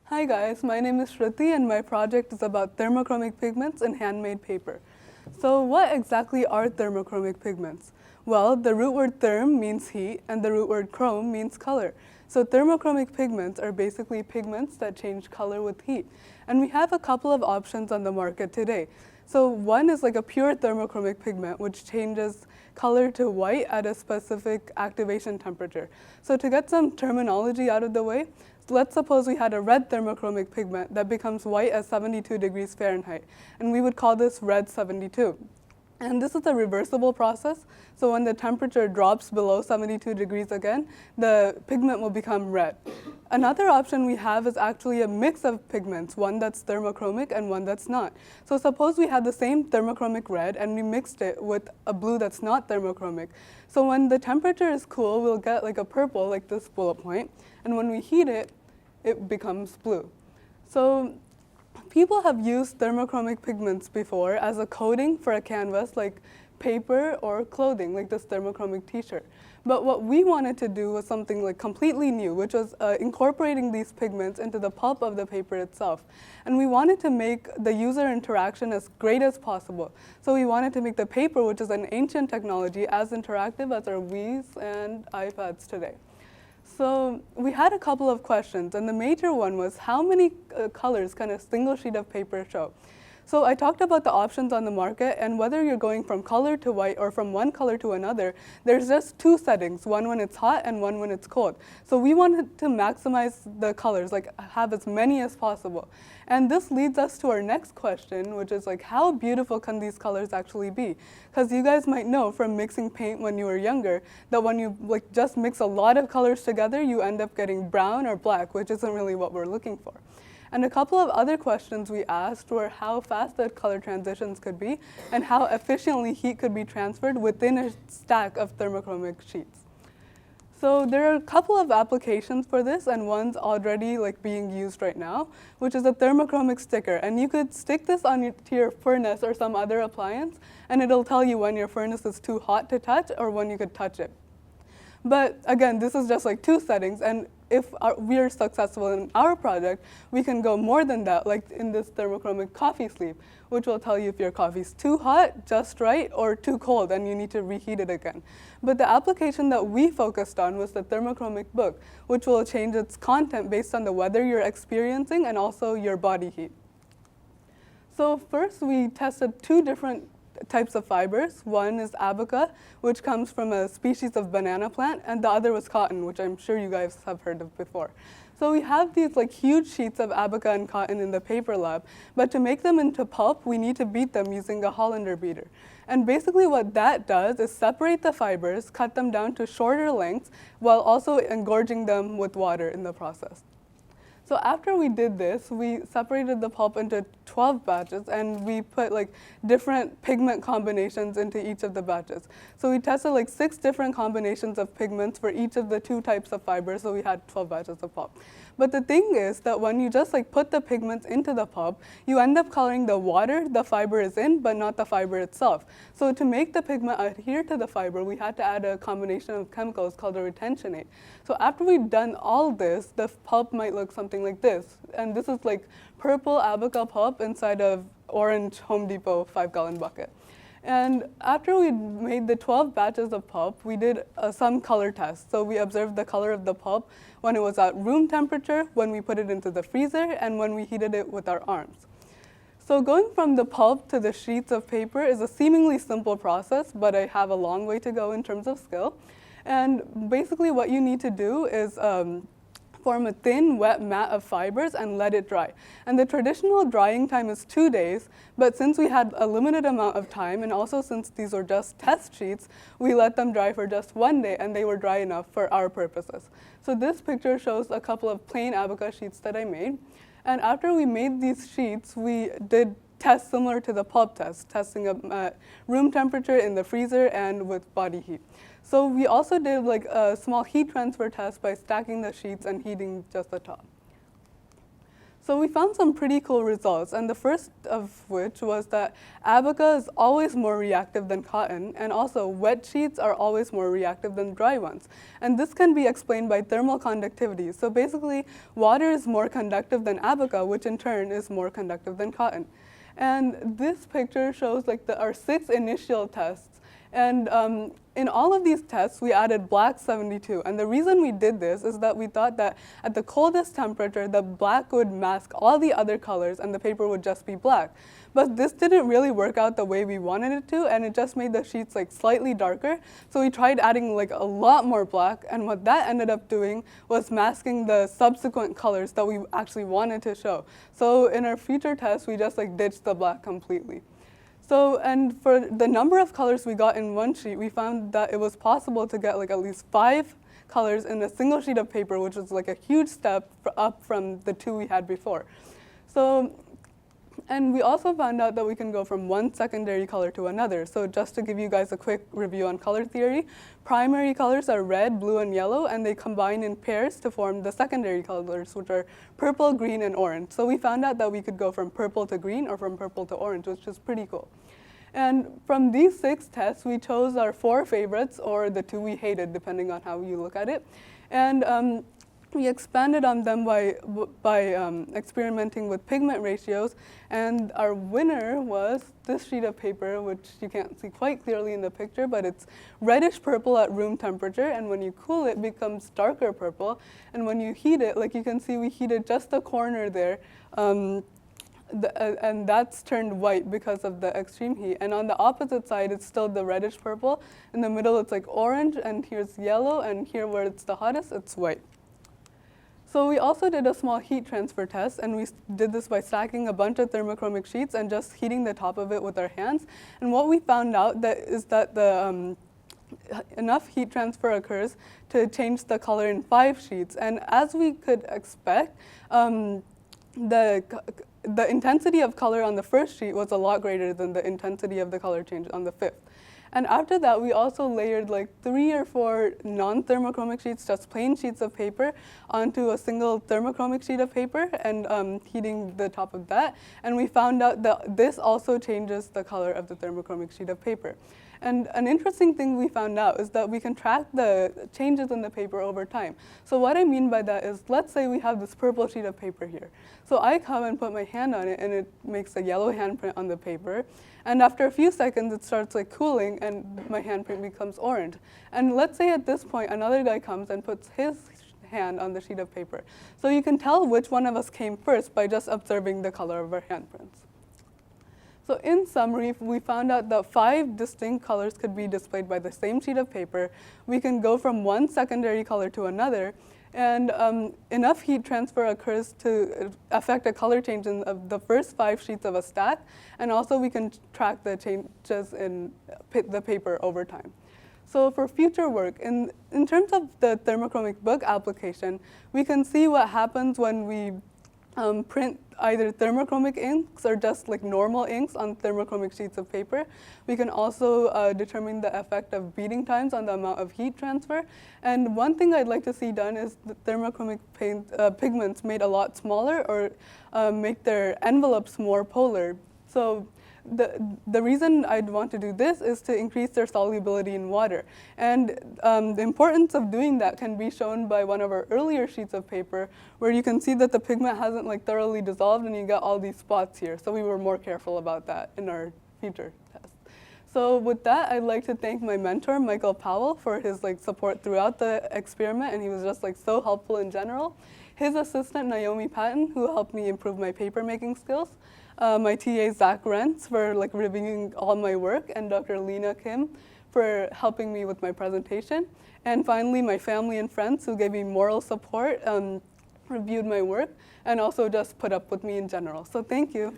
Hi guys, my name is Shruthi and my project is about thermochromic pigments in handmade paper. So what exactly are thermochromic pigments? Well, the root word therm means heat and the root word chrome means color. So thermochromic pigments are basically pigments that change color with heat. And we have a couple of options on the market today. So one is like a pure thermochromic pigment, which changes color to white at a specific activation temperature. So to get some terminology out of the way, let's suppose we had a red thermochromic pigment that becomes white at 72 degrees Fahrenheit, and we would call this red 72. And this is a reversible process, so when the temperature drops below 72 degrees again, the pigment will become red. Another option we have is actually a mix of pigments, one that's thermochromic and one that's not. So suppose we had the same thermochromic red and we mixed it with a blue that's not thermochromic. So when the temperature is cool, we'll get like a purple, like this bullet point, and when we heat it, it becomes blue. So people have used thermochromic pigments before as a coating for a canvas like paper or clothing, like this thermochromic t-shirt. But what we wanted to do was something like completely new, which was incorporating these pigments into the pulp of the paper itself. And we wanted to make the user interaction as great as possible. So we wanted to make the paper, which is an ancient technology, as interactive as our Wiis and iPads today. So we had a couple of questions, and the major one was how many colors can a single sheet of paper show? So I talked about the options on the market, and whether you're going from color to white or from one color to another, there's just two settings, one when it's hot and one when it's cold. So we wanted to maximize the colors, like have as many as possible. And this leads us to our next question, which is like, how beautiful can these colors actually be? Because you guys might know from mixing paint when you were younger, that when you like just mix a lot of colors together, you end up getting brown or black, which isn't really what we're looking for. And a couple of other questions we asked were how fast the color transitions could be and how efficiently heat could be transferred within a stack of thermochromic sheets. So there are a couple of applications for this, and one's already like being used right now, which is a thermochromic sticker. And you could stick this to your furnace or some other appliance, and it'll tell you when your furnace is too hot to touch or when you could touch it. But again, this is just like two settings, and if we are successful in our project, we can go more than that, like in this thermochromic coffee sleeve, which will tell you if your coffee's too hot, just right, or too cold, and you need to reheat it again. But the application that we focused on was the thermochromic book, which will change its content based on the weather you're experiencing and also your body heat. So first, we tested two different types of fibers. One is abaca, which comes from a species of banana plant, and the other was cotton, which I'm sure you guys have heard of before. So we have these like huge sheets of abaca and cotton in the paper lab, but to make them into pulp, we need to beat them using a Hollander beater. And basically what that does is separate the fibers, cut them down to shorter lengths, while also engorging them with water in the process. So after we did this, we separated the pulp into 12 batches, and we put like different pigment combinations into each of the batches. So we tested like 6 different combinations of pigments for each of the 2 types of fibers, so we had 12 batches of pulp. But the thing is that when you just like put the pigments into the pulp, you end up coloring the water the fiber is in, but not the fiber itself. So to make the pigment adhere to the fiber, we had to add a combination of chemicals called a retentionate. So after we'd done all this, the pulp might look something like this. And this is like purple abaca pulp inside of orange Home Depot 5-gallon bucket. And after we made the 12 batches of pulp, we did some color tests. So we observed the color of the pulp when it was at room temperature, when we put it into the freezer, and when we heated it with our arms. So going from the pulp to the sheets of paper is a seemingly simple process, but I have a long way to go in terms of skill. And basically what you need to do is form a thin, wet mat of fibers and let it dry. And the traditional drying time is 2 days, but since we had a limited amount of time, and also since these were just test sheets, we let them dry for just 1 day, and they were dry enough for our purposes. So this picture shows a couple of plain abaca sheets that I made. And after we made these sheets, we did tests similar to the pulp test, testing them at room temperature in the freezer and with body heat. So we also did like a small heat transfer test by stacking the sheets and heating just the top. So we found some pretty cool results, and the first of which was that abaca is always more reactive than cotton, and also wet sheets are always more reactive than dry ones. And this can be explained by thermal conductivity. So basically, water is more conductive than abaca, which in turn is more conductive than cotton. And this picture shows like our 6 initial tests. And in all of these tests, we added black 72. And the reason we did this is that we thought that at the coldest temperature, the black would mask all the other colors and the paper would just be black. But this didn't really work out the way we wanted it to, and it just made the sheets like slightly darker. So we tried adding like a lot more black, and what that ended up doing was masking the subsequent colors that we actually wanted to show. So in our future tests, we just like ditched the black completely. So, and for the number of colors we got in one sheet, we found that it was possible to get like at least 5 colors in a single sheet of paper, which was like a huge step up from the 2 we had before. So, and we also found out that we can go from one secondary color to another. So just to give you guys a quick review on color theory, primary colors are red, blue, and yellow, and they combine in pairs to form the secondary colors, which are purple, green, and orange. So we found out that we could go from purple to green or from purple to orange, which is pretty cool. And from these 6 tests, we chose our 4 favorites, or the 2 we hated, depending on how you look at it. And we expanded on them by experimenting with pigment ratios, and our winner was this sheet of paper, which you can't see quite clearly in the picture, but it's reddish purple at room temperature, and when you cool it, it becomes darker purple, and when you heat it, like you can see, we heated just the corner there, and that's turned white because of the extreme heat. And on the opposite side, it's still the reddish purple. In the middle, it's like orange, and here's yellow, and here where it's the hottest, it's white. So we also did a small heat transfer test, and we did this by stacking a bunch of thermochromic sheets and just heating the top of it with our hands. And what we found out is that enough heat transfer occurs to change the color in 5 sheets. And as we could expect, the intensity of color on the first sheet was a lot greater than the intensity of the color change on the 5th. And after that, we also layered like 3 or 4 non-thermochromic sheets, just plain sheets of paper, onto a single thermochromic sheet of paper and heating the top of that. And we found out that this also changes the color of the thermochromic sheet of paper. And an interesting thing we found out is that we can track the changes in the paper over time. So what I mean by that is, let's say we have this purple sheet of paper here. So I come and put my hand on it, and it makes a yellow handprint on the paper. And after a few seconds, it starts like cooling, and my handprint becomes orange. And let's say at this point, another guy comes and puts his hand on the sheet of paper. So you can tell which one of us came first by just observing the color of our handprints. So in summary, we found out that 5 distinct colors could be displayed by the same sheet of paper. We can go from one secondary color to another, and enough heat transfer occurs to affect a color change in the first 5 sheets of a stack, and also we can track the changes in the paper over time. So for future work, in terms of the thermochromic book application, we can see what happens when we print either thermochromic inks or just like normal inks on thermochromic sheets of paper. We can also determine the effect of beating times on the amount of heat transfer. And one thing I'd like to see done is the thermochromic pigments made a lot smaller, or make their envelopes more polar. So the reason I'd want to do this is to increase their solubility in water. And the importance of doing that can be shown by one of our earlier sheets of paper, where you can see that the pigment hasn't like thoroughly dissolved, and you got all these spots here. So we were more careful about that in our future test. So with that, I'd like to thank my mentor, Michael Powell, for his like support throughout the experiment, and he was just like so helpful in general. His assistant, Naomi Patton, who helped me improve my paper making skills. My TA, Zach Rentz, for like reviewing all my work, and Dr. Lena Kim for helping me with my presentation. And finally, my family and friends who gave me moral support, reviewed my work, and also just put up with me in general. So thank you.